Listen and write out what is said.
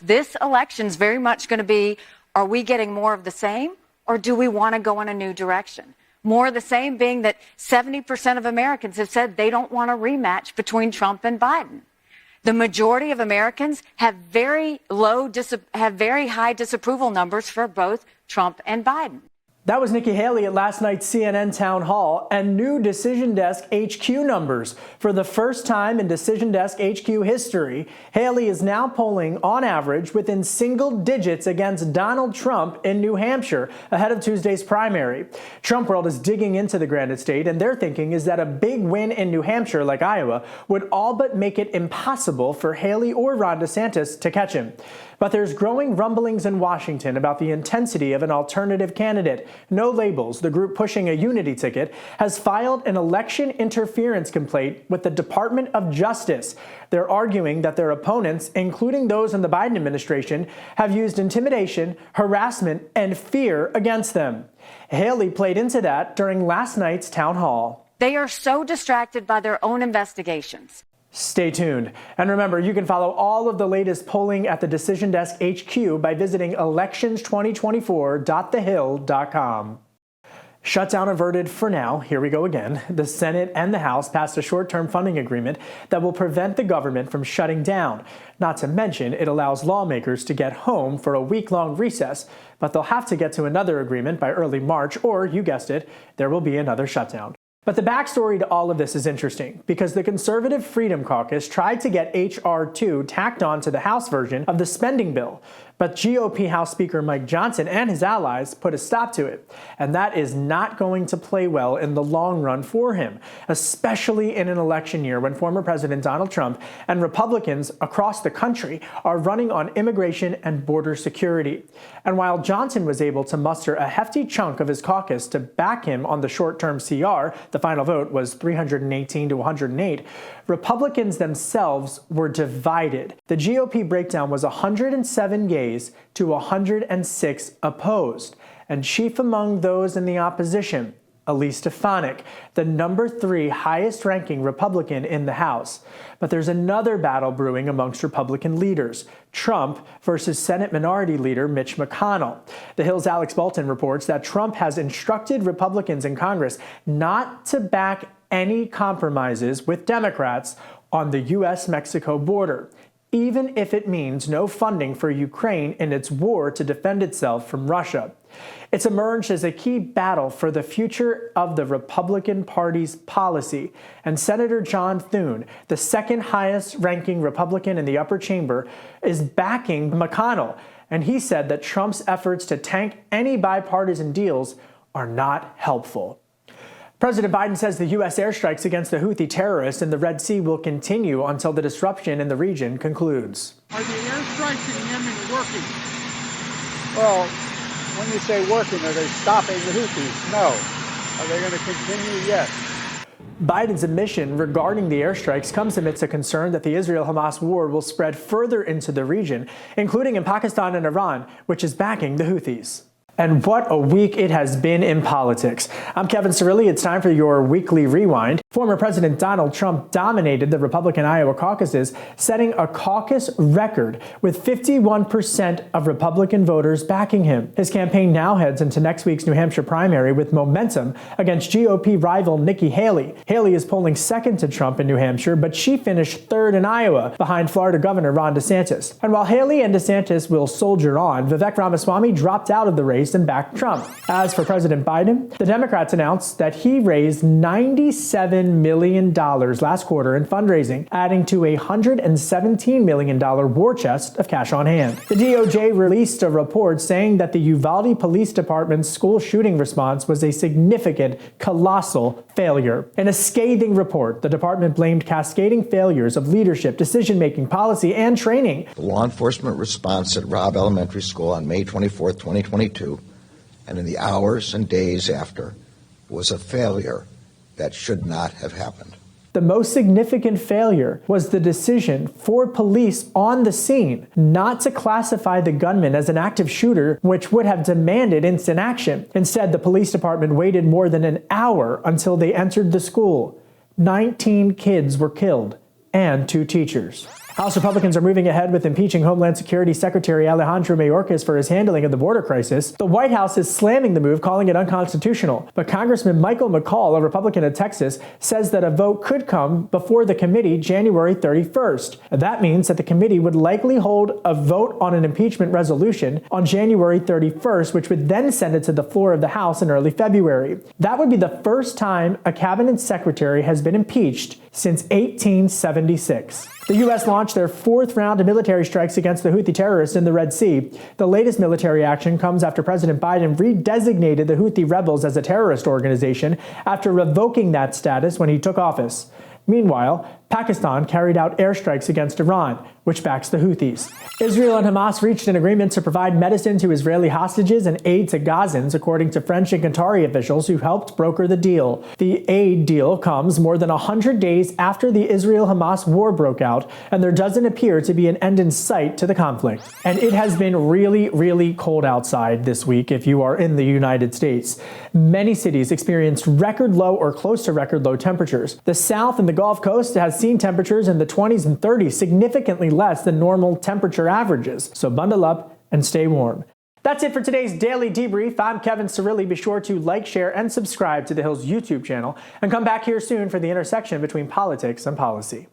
This election's very much going to be, are we getting more of the same, or do we want to go in a new direction? More of the same being that 70% of Americans have said they don't want a rematch between Trump and Biden. The majority of Americans have very high disapproval numbers for both Trump and Biden. That was Nikki Haley at last night's CNN town hall, and new Decision Desk HQ numbers. For the first time in Decision Desk HQ history, Haley is now polling on average within single digits against Donald Trump in New Hampshire ahead of Tuesday's primary. Trump World is digging into the Granite State, and their thinking is that a big win in New Hampshire, like Iowa, would all but make it impossible for Haley or Ron DeSantis to catch him. But there's growing rumblings in Washington about the intensity of an alternative candidate. No Labels, the group pushing a unity ticket, has filed an election interference complaint with the Department of Justice. They're arguing that their opponents, including those in the Biden administration, have used intimidation, harassment, and fear against them. Haley played into that during last night's town hall. They are so distracted by their own investigations. Stay tuned. And remember, you can follow all of the latest polling at the Decision Desk HQ by visiting elections2024.thehill.com. Shutdown averted for now. Here we go again. The Senate and the House passed a short-term funding agreement that will prevent the government from shutting down. Not to mention, it allows lawmakers to get home for a week-long recess, but they'll have to get to another agreement by early March, or, you guessed it, there will be another shutdown. But the backstory to all of this is interesting, because the Conservative Freedom Caucus tried to get H.R. 2 tacked on to the House version of the spending bill. But GOP House Speaker Mike Johnson and his allies put a stop to it. And that is not going to play well in the long run for him, especially in an election year when former President Donald Trump and Republicans across the country are running on immigration and border security. And while Johnson was able to muster a hefty chunk of his caucus to back him on the short-term CR, the final vote was 318 to 108, Republicans themselves were divided. The GOP breakdown was 107 yeas to 106 opposed. And chief among those in the opposition, Elise Stefanik, the number 3 highest-ranking Republican in the House. But there's another battle brewing amongst Republican leaders, Trump versus Senate Minority Leader Mitch McConnell. The Hill's Alex Bolton reports that Trump has instructed Republicans in Congress not to back any compromises with Democrats on the U.S. Mexico border, even if it means no funding for Ukraine in its war to defend itself from Russia. It's emerged as a key battle for the future of the Republican Party's policy, and Senator John Thune, the second highest ranking Republican in the upper chamber, is backing McConnell, and he said that Trump's efforts to tank any bipartisan deals are not helpful. President Biden says the U.S. airstrikes against the Houthi terrorists in the Red Sea will continue until the disruption in the region concludes. Are the airstrikes in Yemen working? Well, when you say working, are they stopping the Houthis? No. Are they going to continue? Yes. Biden's admission regarding the airstrikes comes amidst a concern that the Israel-Hamas war will spread further into the region, including in Pakistan and Iran, which is backing the Houthis. And what a week it has been in politics. I'm Kevin Cirilli. It's time for your weekly rewind. Former President Donald Trump dominated the Republican Iowa caucuses, setting a caucus record with 51% of Republican voters backing him. His campaign now heads into next week's New Hampshire primary with momentum against GOP rival Nikki Haley. Haley is polling second to Trump in New Hampshire, but she finished third in Iowa behind Florida Governor Ron DeSantis. And while Haley and DeSantis will soldier on, Vivek Ramaswamy dropped out of the race and backed Trump. As for President Biden, the Democrats announced that he raised $97 million last quarter in fundraising, adding to a $117 million war chest of cash on hand. The DOJ released a report saying that the Uvalde Police Department's school shooting response was a significant, colossal failure. In a scathing report, the department blamed cascading failures of leadership, decision-making, policy, and training. The law enforcement response at Robb Elementary School on May 24, 2022, and in the hours and days after, was a failure that should not have happened. The most significant failure was the decision for police on the scene not to classify the gunman as an active shooter, which would have demanded instant action. Instead, the police department waited more than an hour until they entered the school. 19 kids were killed, and 2 teachers. House Republicans are moving ahead with impeaching Homeland Security Secretary Alejandro Mayorkas for his handling of the border crisis. The White House is slamming the move, calling it unconstitutional. But Congressman Michael McCall, a Republican of Texas, says that a vote could come before the committee January 31st. That means that the committee would likely hold a vote on an impeachment resolution on January 31st, which would then send it to the floor of the House in early February. That would be the first time a cabinet secretary has been impeached since 1876. The U.S. launched their fourth round of military strikes against the Houthi terrorists in the Red Sea. The latest military action comes after President Biden redesignated the Houthi rebels as a terrorist organization after revoking that status when he took office. Meanwhile, Pakistan carried out airstrikes against Iran, which backs the Houthis. Israel and Hamas reached an agreement to provide medicine to Israeli hostages and aid to Gazans, according to French and Qatari officials who helped broker the deal. The aid deal comes more than 100 days after the Israel-Hamas war broke out, and there doesn't appear to be an end in sight to the conflict. And it has been really, really cold outside this week if you are in the United States. Many cities experienced record low or close to record low temperatures. The South and the Gulf Coast has seen temperatures in the 20s and 30s, significantly less than normal temperature averages. So bundle up and stay warm. That's it for today's Daily Debrief. I'm Kevin Cirilli. Be sure to like, share, and subscribe to The Hill's YouTube channel, and come back here soon for the intersection between politics and policy.